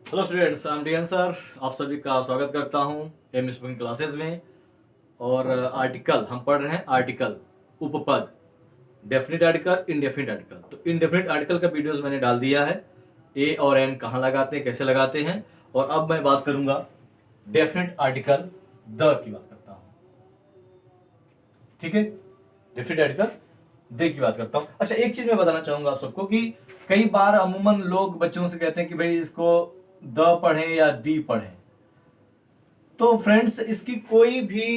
Hello students, I am Dion sir. आप सभी का स्वागत करता हूं एम स्पोकन क्लासेस में। और आर्टिकल हम पढ़ रहे हैं। आर्टिकल उपपद, डेफिनेट आर्टिकल, इनडेफिनेट आर्टिकल। तो इनडेफिनेट आर्टिकल का वीडियोस मैंने डाल दिया है। ए और एन कहाँ लगाते हैं, कैसे लगाते हैं। और अब मैं बात करूंगा डेफिनेट आर्टिकल द की बात करता हूं। ठीक है, डेफिनेट आर्टिकल द की बात करता हूं। अच्छा, एक चीज मैं बताना चाहूंगा आप सबको कि कई बार अमूमन लोग बच्चों से कहते हैं कि भाई इसको द पढ़ें या दी पढ़ें। तो फ्रेंड्स, इसकी कोई भी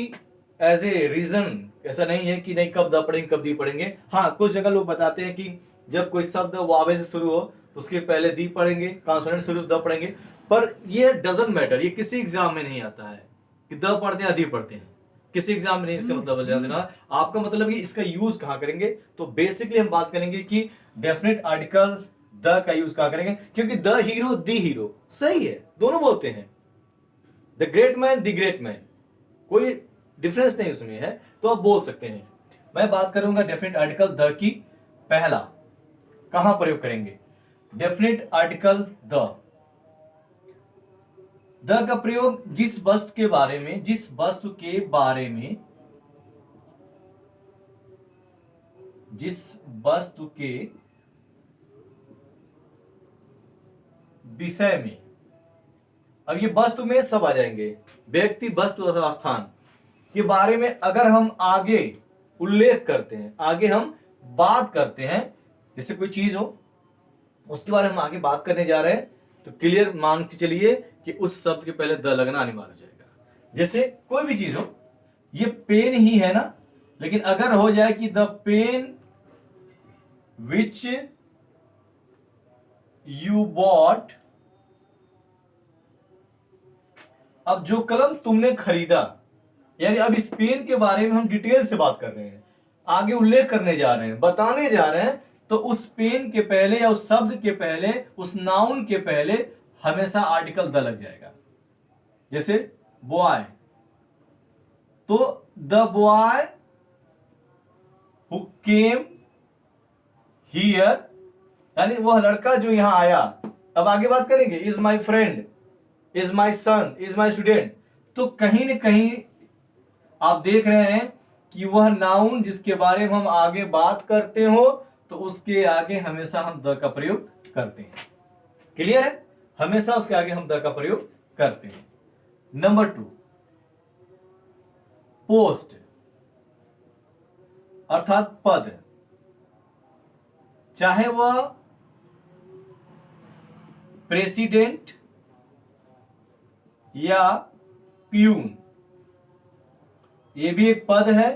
एज ए रीजन ऐसा नहीं है कि नहीं कब द पढ़ेंगे कब दी पढ़ेंगे। हाँ, कुछ जगह लोग बताते हैं कि जब कोई शब्द वावे से शुरू हो तो उसके पहले दी पढ़ेंगे, कॉन्सोनेंट शुरू द पढ़ेंगे। पर ये डजंट मैटर, ये किसी एग्जाम में नहीं आता है कि द पढ़ते हैं या दी पढ़ते हैं। किसी एग्जाम में नहीं इससे मतलब देना। आपका मतलब कि इसका यूज कहां करेंगे, तो बेसिकली हम बात करेंगे कि डेफिनेट आर्टिकल द का यूज कहां करेंगे, क्योंकि द हीरो दी हीरो सही है, दोनों बोलते हैं। The great man the great man, कोई डिफरेंस नहीं उसमें है, तो आप बोल सकते हैं। मैं बात करूंगा डेफिनेट आर्टिकल द की। पहला कहां प्रयोग करेंगे डेफिनेट आर्टिकल द। द का प्रयोग जिस वस्तु के बारे में, जिस वस्तु के बारे में, जिस वस्तु के विषय में। अब ये वस्तु में सब आ जाएंगे, व्यक्ति, वस्तु अथवा स्थान के बारे में अगर हम आगे उल्लेख करते हैं, आगे हम बात करते हैं, जैसे कोई चीज हो उसके बारे में हम आगे बात करने जा रहे हैं, तो क्लियर मान के चलिए कि उस शब्द के पहले द लगना अनिवार्य हो जाएगा। जैसे कोई भी चीज हो, ये पेन ही है ना, लेकिन अगर हो जाए कि the pen which you bought, अब जो कलम तुमने खरीदा, यानी अब इस पेन के बारे में हम डिटेल से बात कर रहे हैं, आगे उल्लेख करने जा रहे हैं, बताने जा रहे हैं, तो उस पेन के पहले या उस शब्द के पहले, उस नाउन के पहले हमेशा आर्टिकल द लग जाएगा। जैसे बॉय, तो the boy who came here, यानी वह लड़का जो यहां आया। अब आगे बात करेंगे, is my friend, is my son, is my student. तो कहीं ना कहीं आप देख रहे हैं कि वह नाउन जिसके बारे में हम आगे बात करते हो, तो उसके आगे हमेशा हम द का प्रयोग करते हैं। क्लियर है, हमेशा उसके आगे हम द का प्रयोग करते हैं। नंबर 2, पोस्ट अर्थात पद, चाहे वह प्रेसिडेंट या प्यून, ये भी एक पद है,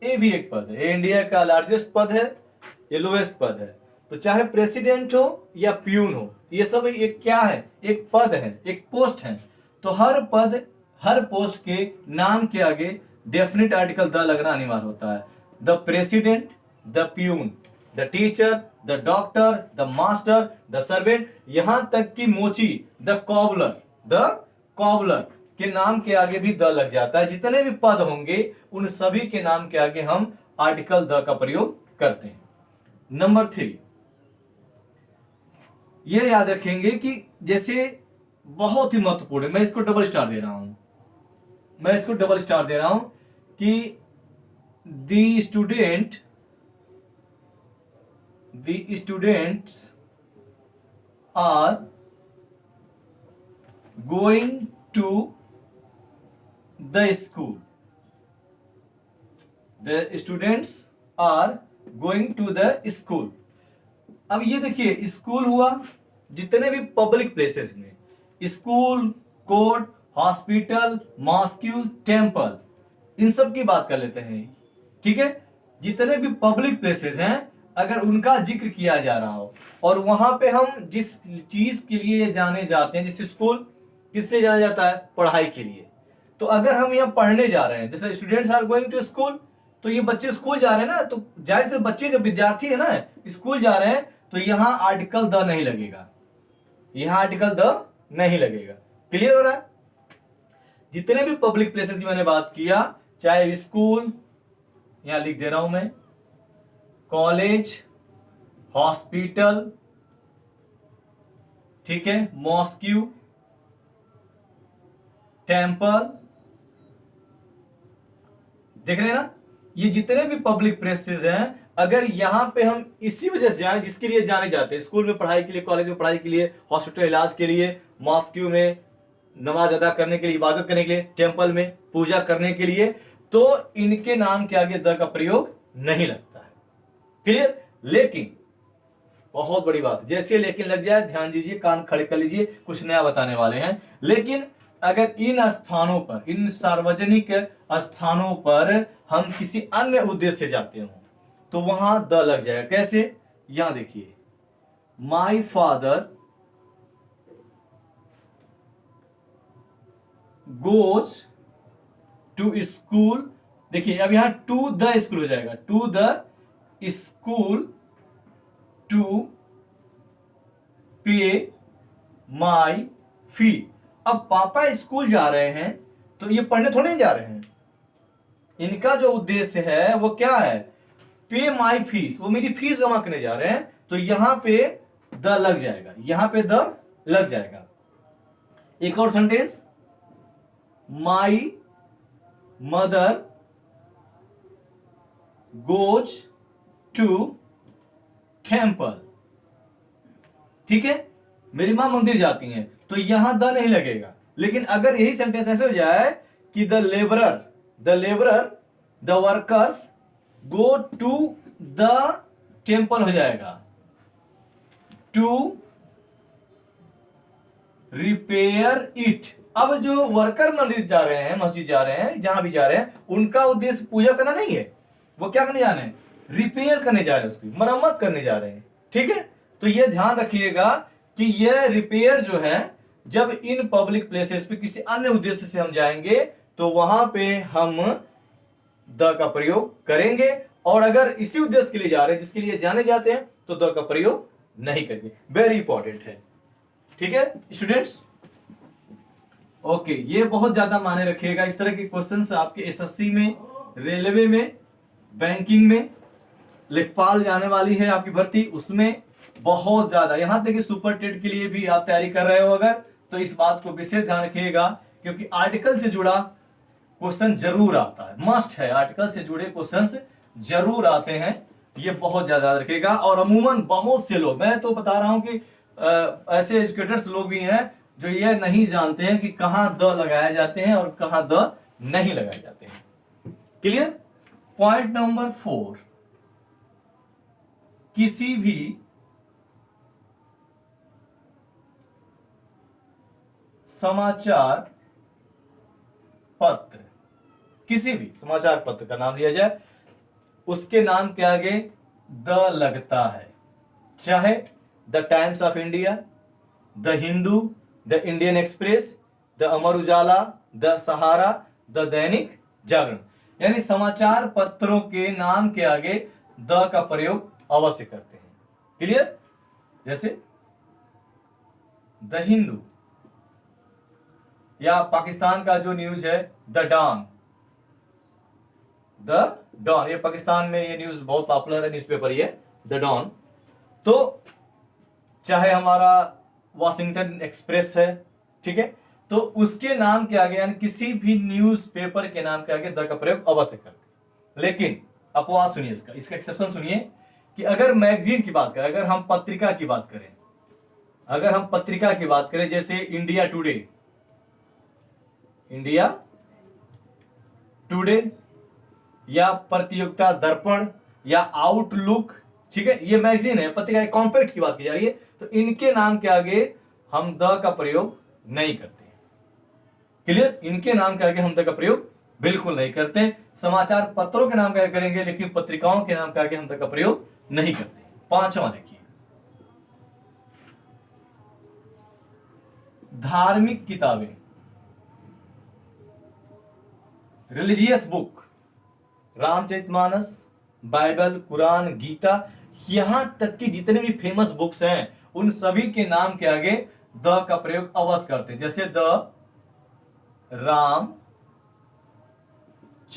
ये भी एक पद है। ये इंडिया का लार्जेस्ट पद है, ये लोएस्ट पद है। तो चाहे प्रेसिडेंट हो या प्यून हो, ये सब एक क्या है, एक पद है, एक पोस्ट है। तो हर पद, हर पोस्ट के नाम के आगे डेफिनेट आर्टिकल द लगना अनिवार्य होता है। The president, the peon, the teacher, the doctor, the master, the servant, यहां तक कि मोची, द कॉबलर, द कॉबलर के नाम के आगे भी द लग जाता है। जितने भी पद होंगे उन सभी के नाम के आगे हम आर्टिकल द का प्रयोग करते हैं। नंबर 3, यह याद रखेंगे कि जैसे बहुत ही महत्वपूर्ण है, मैं इसको डबल स्टार दे रहा हूं, मैं इसको डबल स्टार दे रहा हूं कि the student, the students are going to the school, the students are going to the school. अब ये देखिए, स्कूल हुआ, जितने भी पब्लिक प्लेसेस में, school, court, hospital, mosque, temple, इन सब की बात कर लेते हैं। ठीक है, जितने भी पब्लिक प्लेसेस हैं, अगर उनका जिक्र किया जा रहा हो और वहां पे हम जिस चीज के लिए जाने जाते हैं, जैसे स्कूल किस लिए जाना जाता है, पढ़ाई के लिए। तो अगर हम यहाँ पढ़ने जा रहे हैं, जैसे students are going to school, तो ये बच्चे स्कूल जा रहे हैं ना, तो जाहिर से बच्चे जब विद्यार्थी है ना, स्कूल जा रहे हैं, तो यहां आर्टिकल द नहीं लगेगा, यहां आर्टिकल द नहीं लगेगा। क्लियर हो रहा है। जितने भी पब्लिक प्लेसेस की मैंने बात किया, चाहे स्कूल, यहां लिख दे रहा हूं मैं, कॉलेज, हॉस्पिटल, ठीक है, मॉस्क्यू, टेम्पल, देख रहे हैं ना, ये जितने भी पब्लिक प्लेसेस हैं, अगर यहां पे हम इसी वजह से जाए जिसके लिए जाने जाते हैं, स्कूल में पढ़ाई के लिए, कॉलेज में पढ़ाई के लिए, हॉस्पिटल इलाज के लिए, मॉस्क्यू में नमाज अदा करने के लिए, इबादत करने के लिए, टेम्पल में पूजा करने के लिए, तो इनके नाम के आगे द का प्रयोग नहीं लगता है। क्लियर? लेकिन बहुत बड़ी बात, जैसे लेकिन लग जाए ध्यान दीजिए, कान खड़े कर लीजिए, कुछ नया बताने वाले हैं। लेकिन अगर इन स्थानों पर, इन सार्वजनिक स्थानों पर हम किसी अन्य उद्देश्य से जाते हो तो वहां द लग जाएगा। कैसे? यहां देखिए, my father goes to school, देखिए अब यहां टू द स्कूल हो जाएगा, टू द स्कूल टू पे माई फी। अब पापा स्कूल जा रहे हैं तो ये पढ़ने थोड़े जा रहे हैं, इनका जो उद्देश्य है वो क्या है? पे माई फीस, वो मेरी फीस जमा करने जा रहे हैं, तो यहां पे द लग जाएगा, यहां पे द लग जाएगा। एक और sentence, my mother goes to temple, ठीक है, मेरी मां मंदिर जाती हैं, तो यहां द नहीं लगेगा। लेकिन अगर यही सेंटेंस ऐसे हो जाए कि the labourer the workers go to the temple, हो जाएगा टू रिपेयर इट। अब जो वर्कर मंदिर जा रहे हैं, मस्जिद जा रहे हैं, जहां भी जा रहे हैं, उनका उद्देश्य पूजा करना नहीं है, वो क्या करने जा रहे हैं? रिपेयर करने जा रहे हैं, उसकी मरम्मत करने जा रहे हैं। ठीक है, तो यह ध्यान रखिएगा कि यह रिपेयर जो है, जब इन पब्लिक प्लेसेस पे किसी अन्य उद्देश्य से हम जाएंगे तो वहां पे हम द का प्रयोग करेंगे, और अगर इसी उद्देश्य के लिए जा रहे हैं जिसके लिए जाने जाते हैं तो द का प्रयोग नहीं करेंगे। वेरी इंपॉर्टेंट है। ठीक है स्टूडेंट्स, ओके, ये बहुत ज्यादा माने रखिएगा। इस तरह के क्वेश्चंस आपके एसएससी में, रेलवे में, बैंकिंग में, लेखपाल जाने वाली है आपकी भर्ती, उसमें बहुत ज्यादा, यहां तक कि सुपर टेट के लिए भी आप तैयारी कर रहे हो अगर, तो इस बात को विशेष ध्यान रखिएगा, क्योंकि आर्टिकल से जुड़ा क्वेश्चन जरूर आता है, मस्ट है, आर्टिकल से जुड़े क्वेश्चंस जरूर आते हैं, ये बहुत ज्यादा रखिएगा। और अमूमन बहुत से लोग, मैं तो बता रहा हूं कि ऐसे एजुकेटर्स लोग भी हैं जो ये नहीं जानते हैं कि कहां द लगाए जाते हैं और कहां द नहीं लगाए जाते हैं। क्लियर? पॉइंट नंबर 4, किसी भी समाचार पत्र, किसी भी समाचार पत्र का नाम लिया जाए, उसके नाम के आगे द लगता है, चाहे the times of India, the Hindu, the Indian express, the Amar Ujala, the Sahara, the Dainik Jagran, यानी समाचार पत्रों के नाम के आगे द का प्रयोग अवश्य करते हैं। क्लियर? जैसे द हिंदू, या पाकिस्तान का जो न्यूज है द डॉन, ये पाकिस्तान में ये न्यूज बहुत पॉपुलर है, न्यूज़पेपर ये द डॉन। तो चाहे हमारा वॉशिंगटन एक्सप्रेस है, ठीक है, तो उसके नाम के आगे, यानी किसी भी न्यूज़पेपर के नाम के आगे द का प्रयोग अवश्य करते। लेकिन अपवाद सुनिए, इसका एक्सेप्शन सुनिए, कि अगर मैगजीन की बात करें, अगर हम पत्रिका की बात करें, जैसे इंडिया टुडे या प्रतियोगिता दर्पण या आउटलुक, ठीक है, ये मैगजीन है, पत्रिका कॉम्पैक्ट की बात की जा रही है, तो इनके नाम के आगे हम द का प्रयोग नहीं करते। क्लियर? इनके नाम के आगे हम द का प्रयोग बिल्कुल नहीं करते। समाचार पत्रों के नाम के आगे करेंगे, लेकिन पत्रिकाओं के नाम के आगे हम द का प्रयोग नहीं करते। 5वां देखिए, धार्मिक किताबें, religious book, Ramcharitmanas, Bible, Quran, Gita, यहां तक कि जितने भी फेमस बुक्स हैं उन सभी के नाम के आगे द का प्रयोग अवश्य करते हैं। जैसे द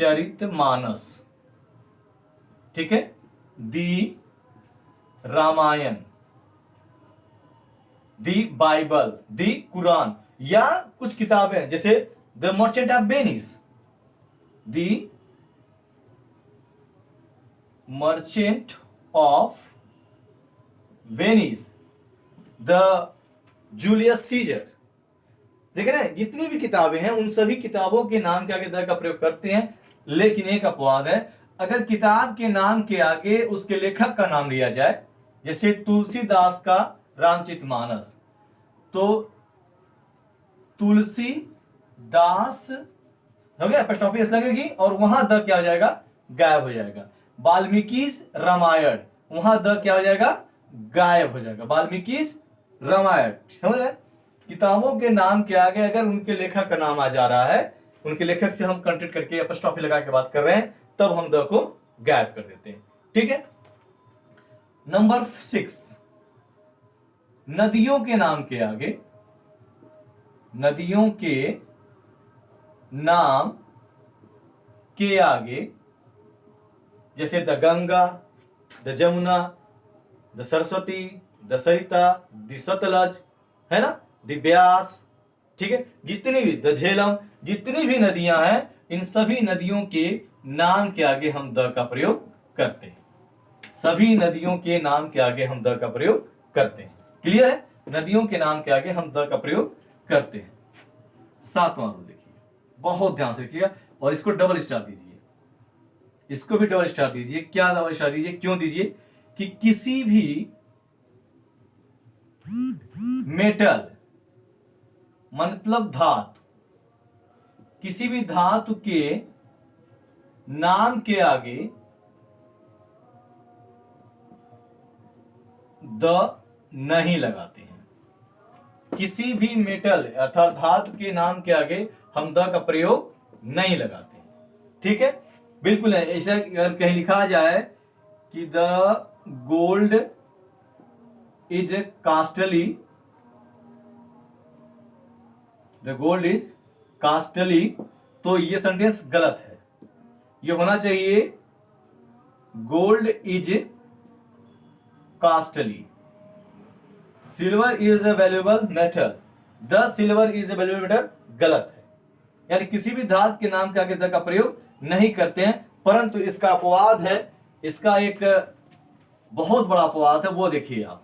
रामचरितमानस, ठीक है, दी रामायण, दी बाइबल, दी कुरान, या कुछ किताबें जैसे the merchant of Venice, the merchant of Venice, the Julius Caesar. देख रहे हैं, जितनी भी किताबें हैं उन सभी किताबों के नाम के आगे द का प्रयोग करते हैं। लेकिन एक अपवाद है, अगर किताब के नाम के आगे उसके लेखक का नाम लिया जाए, जैसे तुलसीदास का रामचरितमानस, तो तुलसीदास हो गया, एपोस्ट्रोफी लगेगी और वहां द क्या हो जाएगा, गायब हो जाएगा। वाल्मीकि रामायण, वहां द क्या हो जाएगा, गायब हो जाएगा। वाल्मीकि रामायण, समझ रहे हैं? किताबों के नाम के आगे अगर उनके लेखक का नाम आ जा रहा है, उनके लेखक से हम कंटेक्ट करके एपोस्ट्रोफी लगा के बात कर रहे हैं, तब हम द को गायब कर देते हैं। ठीक है। नंबर 6, नदियों के नाम के आगे, नदियों के नाम के आगे जैसे the Ganga, the Jamuna, the Saraswati, the Sarita, the Sutlej, है ना, द ब्यास, ठीक है, जितनी भी, द झेलम, जितनी भी नदियां हैं, इन सभी नदियों के नाम के आगे हम द का प्रयोग करते हैं। सभी नदियों के नाम के आगे हम द का प्रयोग करते हैं। क्लियर है? नदियों के नाम के आगे हम द का प्रयोग करते हैं। 7वां रूल देखिए, बहुत ध्यान से देखिएगा और इसको डबल स्टार दीजिए, इसको भी डबल स्टार दीजिए। क्या डबल स्टार दीजिए, क्यों दीजिए? कि किसी भी मेटल मतलब धातु, किसी भी धातु के नाम के आगे द नहीं लगाते हैं। किसी भी मेटल अर्थात धातु के नाम के आगे हम द का प्रयोग नहीं लगाते हैं। ठीक है, बिल्कुल है। ऐसा अगर कहीं लिखा जाए कि the gold is costly, the gold is costly, तो ये सेंटेंस गलत है। ये होना चाहिए gold is costly, silver is a valuable metal, the silver is a valuable metal, गलत है। यानी किसी भी धातु के नाम के आगे द का प्रयोग नहीं करते हैं। परंतु इसका अपवाद है, इसका एक बहुत बड़ा अपवाद है, वो देखिए आप।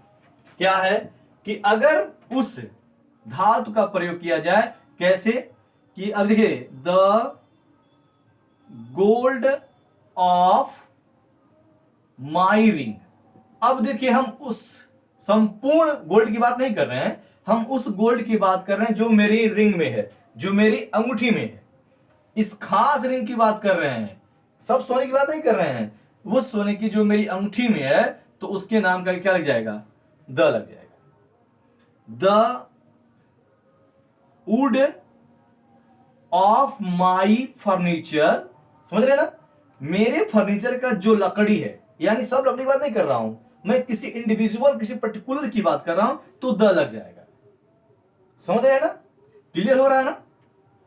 क्या है कि अगर उस धातु का प्रयोग किया जाए, कैसे कि अब देखिए, the gold of my ring. अब देखिए, हम उस संपूर्ण गोल्ड की बात नहीं कर रहे हैं, हम उस गोल्ड की बात कर रहे हैं जो मेरी रिंग में है, जो मेरी अंगूठी में है। इस खास रिंग की बात कर रहे हैं, सब सोने की बात नहीं कर रहे हैं। वो सोने की जो मेरी अंगूठी में है, तो उसके नाम का क्या लग जाएगा, द लग जाएगा। The wood of my furniture, समझ रहे ना, मेरे फर्नीचर का जो लकड़ी है, यानी सब लकड़ी की बात नहीं कर रहा हूं मैं, किसी इंडिविजुअल, किसी पर्टिकुलर की बात कर रहा हूं, तो द लग जाएगा। समझ रहे हैं ना, क्लियर हो रहा है ना।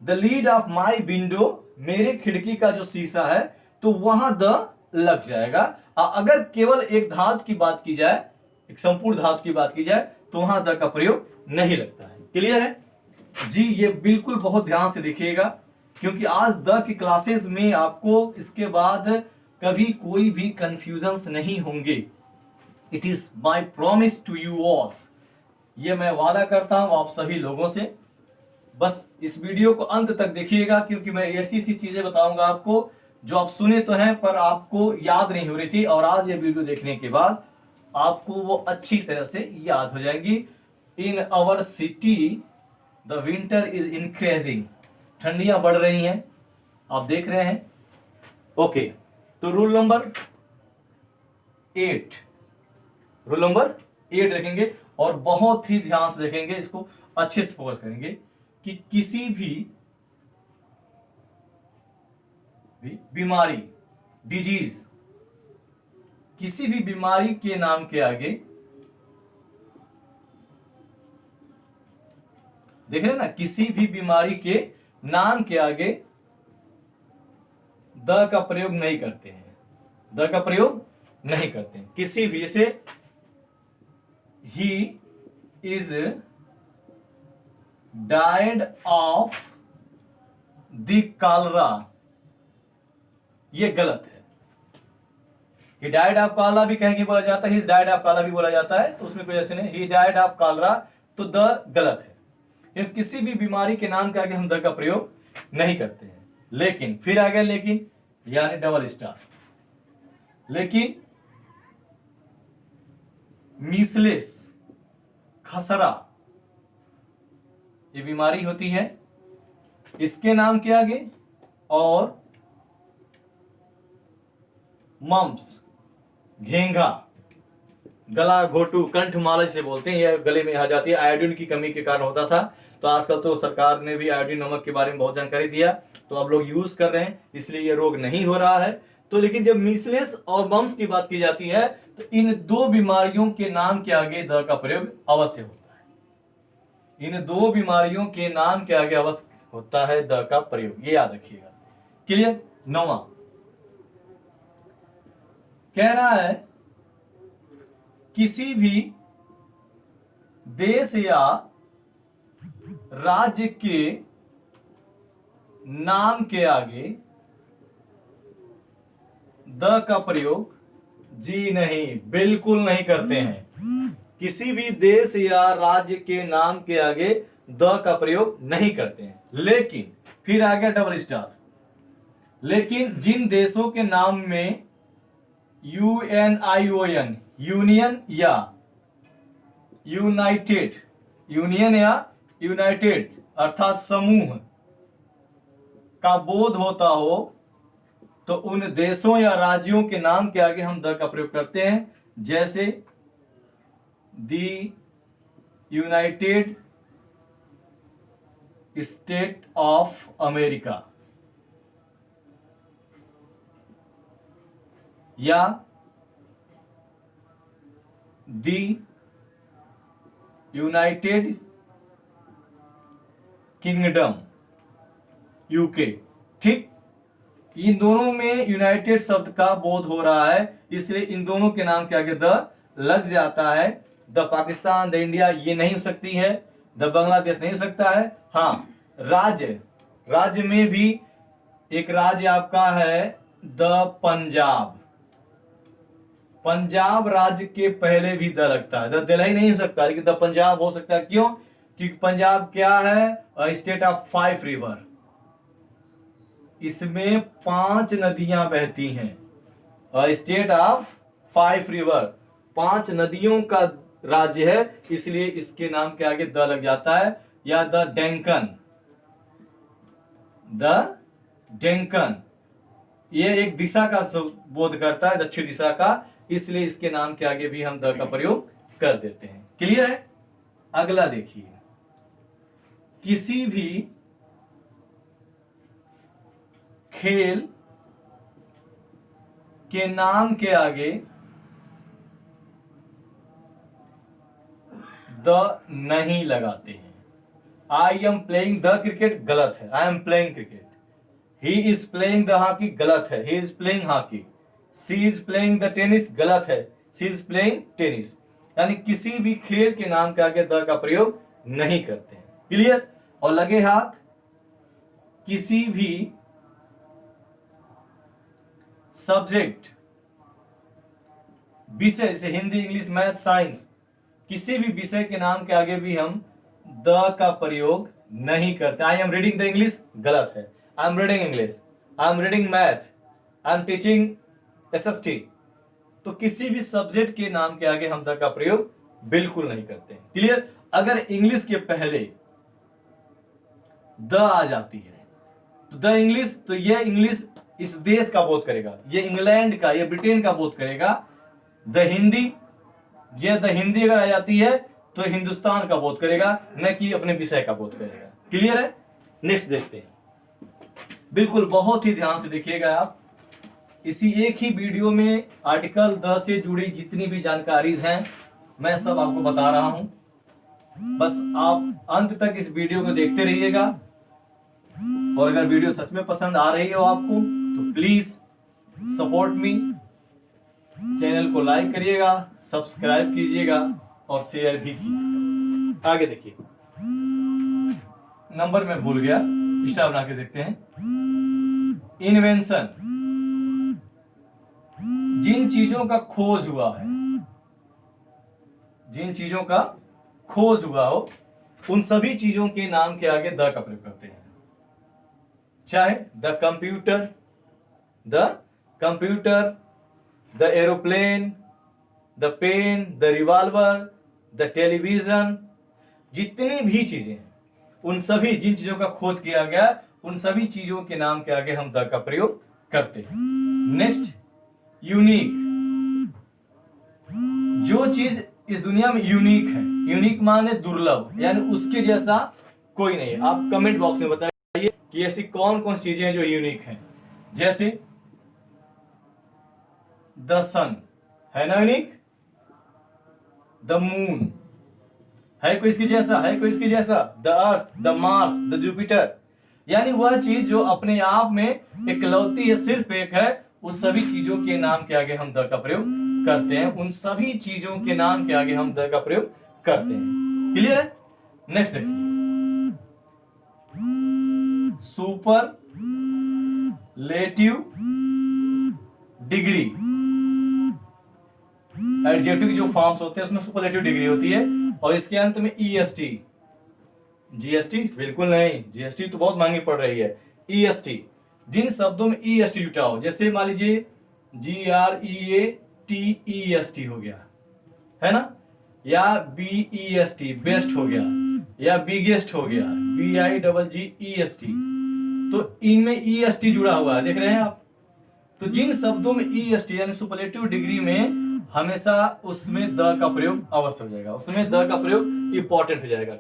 The lead of my window, मेरे खिड़की का जो शीशा है, तो वहां द लग जाएगा। अगर केवल एक धातु की बात की जाए, एक संपूर्ण धातु की बात की जाए, तो वहां द का प्रयोग नहीं लगता है। क्लियर है जी? ये बिल्कुल बहुत ध्यान से देखिएगा, क्योंकि आज द की क्लासेस में आपको इसके बाद कभी कोई भी कंफ्यूजन नहीं होंगे। It is my promise to you alls, ये मैं वादा करता हूं आप सभी लोगों से। बस इस वीडियो को अंत तक देखिएगा, क्योंकि मैं ऐसी सी चीजें बताऊंगा आपको जो आप सुने तो हैं पर आपको याद नहीं हो रही थी, और आज ये वीडियो देखने के बाद आपको वो अच्छी तरह से याद हो जाएंगी। In our city the winter is increasing, ठंडियां बढ़ रही हैं, आप देख रहे हैं। ओके, तो रूल नंबर 8, रूल नंबर 8 देखेंगे और बहुत ही ध्यान से देखेंगे, इसको अच्छे से फोकस करेंगे कि किसी भी बीमारी, डिजीज, किसी भी बीमारी के नाम के आगे, देख रहे हैं ना, किसी भी बीमारी के नाम के आगे द का प्रयोग नहीं करते हैं, द का प्रयोग नहीं करते हैं। किसी भी, जैसे he is died of the cholera, ये गलत है। ही डाइड ऑफ कॉलरा भी कहीं बोला जाता है, ही डाइड ऑफ कॉलरा भी बोला जाता है, तो उसमें कोई अच्छा नहीं। ही डाइड ऑफ कॉलरा, तो द गलत है। किसी भी बीमारी के नाम के आगे हम द का प्रयोग नहीं करते हैं। लेकिन फिर आ गया लेकिन, यानी डबल स्टार। लेकिन मीसलेस, खसरा, ये बीमारी होती है, इसके नाम के आगे, और मम्स, घेंघा, गला घोटू, कंठमाला से बोलते हैं, यह गले में आ जाती है, आयोडीन की कमी के कारण होता था। तो आजकल तो सरकार ने भी आयोडीन नमक के बारे में बहुत जानकारी दिया, तो अब लोग यूज कर रहे हैं, इसलिए ये रोग नहीं हो रहा है। तो लेकिन जब मीसलेस और मम्स की बात की जाती है, तो इन दो बीमारियों के नाम के आगे द का प्रयोग अवश्य होता है। इन दो बीमारियों के नाम के आगे अवश्य होता है द का प्रयोग, ये याद रखिएगा। क्लियर। 9वां कह रहा है, किसी भी देश या राज्य के नाम के आगे द का प्रयोग जी नहीं, बिल्कुल नहीं करते हैं। किसी भी देश या राज्य के नाम के आगे द का प्रयोग नहीं करते हैं। लेकिन फिर आ गया डबल स्टार, लेकिन जिन देशों के नाम में UNION, यूनियन या यूनाइटेड, यूनियन या यूनाइटेड अर्थात समूह का बोध होता हो, तो उन देशों या राज्यों के नाम के आगे हम द का प्रयोग करते हैं। जैसे दी यूनाइटेड स्टेट ऑफ अमेरिका, या दी यूनाइटेड किंगडम, यूके। ठीक, इन दोनों में यूनाइटेड शब्द का बोध हो रहा है, इसलिए इन दोनों के नाम के आगे द लग जाता है। द पाकिस्तान, द इंडिया ये नहीं हो सकती है, द बांग्लादेश नहीं हो सकता है। हाँ, राज्य में भी एक राज्य आपका है द पंजाब, पंजाब राज्य के पहले भी द लगता है, द दिल्ली नहीं हो सकता, लेकिन द पंजाब हो सकता है। क्यों? क्योंकि पंजाब क्या है? स्टेट ऑफ 5 रिवर, इसमें 5 नदियां बहती हैं। स्टेट ऑफ 5 रिवर, 5 नदियों का राज्य है, इसलिए इसके नाम के आगे द लग जाता है। या द डेंकन, द डेंकन, ये एक दिशा का बोध करता है, दक्षिण दिशा का, इसलिए इसके नाम के आगे भी हम द का प्रयोग कर देते हैं। क्लियर है? अगला देखिए, किसी भी खेल के नाम के आगे द नहीं लगाते हैं। I am playing the cricket गलत है, I am playing cricket. He is playing the hockey गलत है, he is playing hockey. She is playing the tennis गलत है, सी इज प्लेइंग टेनिस। यानी किसी भी खेल के नाम के आगे द का प्रयोग नहीं करते हैं। क्लियर? और लगे हाथ, किसी भी सब्जेक्ट, विषय, जैसे हिंदी, इंग्लिश, मैथ, साइंस, किसी भी विषय के नाम के आगे भी हम द का प्रयोग नहीं करते। I am reading the English गलत है, I am reading English. I am reading math, I am teaching SST। तो किसी भी सब्जेक्ट के नाम के आगे हम द का प्रयोग बिल्कुल नहीं करते हैं। क्लियर? अगर इंग्लिश के पहले द आ जाती है तो द इंग्लिश, तो यह इंग्लिश इस देश का बोध करेगा, ये इंग्लैंड का, ये ब्रिटेन का बोध करेगा। द हिंदी, ये द हिंदी अगर आ जाती है तो हिंदुस्तान का बोध करेगा, न कि अपने विषय का बोध करेगा। क्लियर है? नेक्स्ट देखते हैं। बिल्कुल बहुत ही ध्यान से देखिएगा आप। इसी एक ही वीडियो में आर्टिकल द से जुड़ी जितनी भी जानकारीज हैं मैं सब आपको बता रहा हूं। बस आप अंत तक इस वीडियो को देखते रहिएगा, और अगर वीडियो सच में पसंद आ रही हो आपको तो प्लीज सपोर्ट मी, चैनल को लाइक करिएगा, सब्सक्राइब कीजिएगा और शेयर भी कीजिएगा। आगे देखिए, नंबर में भूल गया, स्टार बना के देखते हैं। इन्वेंशन, जिन चीजों का खोज हुआ है, जिन चीजों का खोज हुआ हो, उन सभी चीजों के नाम के आगे द का प्रयोग करते हैं। चाहे the computer, the aeroplane, the pen, the revolver, the television, जितनी भी चीजें हैं, उन सभी जिन चीजों का खोज किया गया, उन सभी चीजों के नाम के आगे हम द का प्रयोग करते हैं। नेक्स्ट, यूनिक, जो चीज इस दुनिया में यूनिक है, यूनिक माने दुर्लभ, यानी उसके जैसा कोई नहीं। आप कमेंट बॉक्स में बताइए कि ऐसी कौन कौन सी चीजें हैं जो यूनिक हैं। जैसे द सन है ना यूनिक, द मून है कोई इसके जैसा, है कोई इसके जैसा, the earth, the Mars, the Jupiter, यानी वह चीज जो अपने आप में इकलौती है, सिर्फ एक है, उस सभी चीजों के नाम के आगे हम द का प्रयोग करते हैं। उन सभी चीजों के नाम के आगे हम द का प्रयोग करते हैं। क्लियर है? नेक्स्ट देखिए, सुपरलेटिव डिग्री, एडजेक्टिव की जो फॉर्म्स होते हैं उसमें सुपरलेटिव डिग्री होती है, और इसके अंत में ईएसटी, जीएसटी बिल्कुल नहीं, जीएसटी तो बहुत महंगी पड़ रही है। ईएसटी, जिन शब्दों में ईएसटी जुटा हो, जैसे मान लीजिए GREATEST हो गया, है ना, या BEST बेस्ट हो गया, या बिगेस्ट हो गया, BIGGEST, तो इनमें ईएसटी जुड़ा हुआ है, देख रहे हैं आप। तो जिन शब्दों में ईएसटी यानी सुपरलेटिव डिग्री में, हमेशा उसमें द का प्रयोग अवश्य हो जाएगा, उसमें द का प्रयोग इंपॉर्टेंट हो जाएगा।